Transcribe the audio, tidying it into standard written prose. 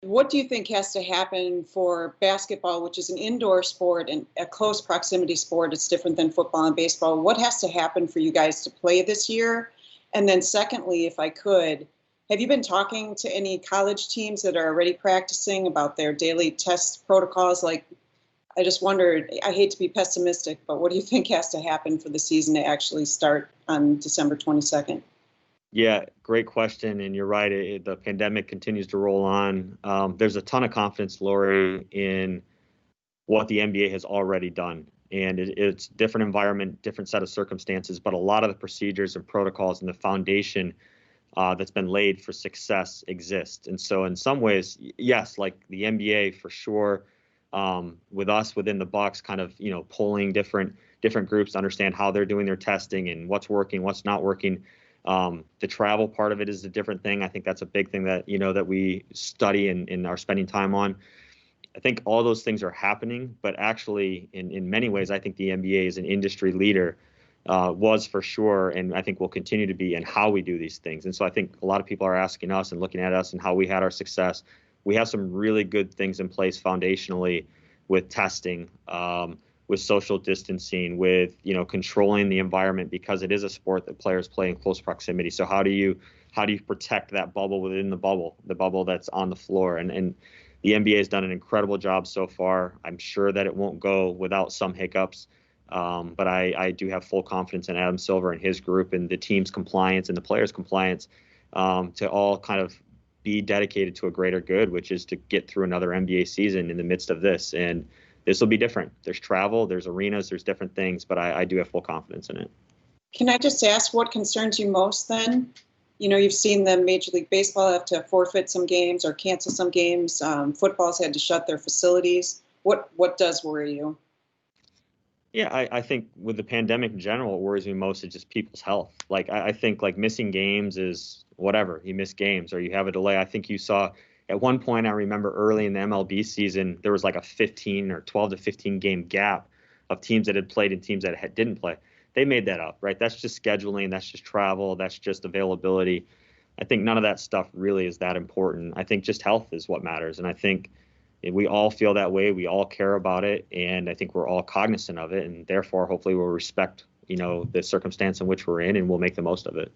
What do you think has to happen for basketball, which is an indoor sport and a close proximity sport? It's different than football and baseball. What has to happen for you guys to play this year? And then secondly, if I could, have you been talking to any college teams that are already practicing about their daily test protocols? Like, I just wondered, I hate to be pessimistic, but what do you think has to happen for the season to actually start on December 22nd? Yeah, great question. And you're right. The pandemic continues to roll on. There's a ton of confidence, Lori, in what the NBA has already done. And it's different environment, different set of circumstances, but a lot of the procedures and protocols and the foundation that's been laid for success exist. And so in some ways, yes, like the NBA for sure, with us within the Bucks kind of, polling different groups to understand how they're doing their testing and what's working, what's not working. The travel part of it is a different thing. I think that's a big thing that, that we study and are spending time on. I think all those things are happening, but actually in many ways, I think the NBA is an industry leader, was for sure. And I think will continue to be in how we do these things. And so I think a lot of people are asking us and looking at us and how we had our success. We have some really good things in place foundationally with testing, with social distancing, with controlling the environment, because it is a sport that players play in close proximity. So how do you protect that bubble within the bubble that's on the floor? And the NBA has done an incredible job so far. I'm sure that it won't go without some hiccups, but I do have full confidence in Adam Silver and his group and the team's compliance and the players' compliance, to all kind of be dedicated to a greater good, which is to get through another NBA season in the midst of this. And this will be different. There's travel, there's arenas, there's different things, but I do have full confidence in it. Can I just ask what concerns you most then? You've seen the Major League Baseball have to forfeit some games or cancel some games. Football's had to shut their facilities. What does worry you? Yeah, I think with the pandemic in general, what worries me most is just people's health. Like, I think like missing games is whatever. You miss games or you have a delay. I think you saw at one point, I remember early in the MLB season, there was like a 15 or 12 to 15 game gap of teams that had played and teams that didn't play. They made that up, right? That's just scheduling. That's just travel. That's just availability. I think none of that stuff really is that important. I think just health is what matters. And I think we all feel that way. We all care about it. And I think we're all cognizant of it. And therefore, hopefully we'll respect, the circumstance in which we're in and we'll make the most of it.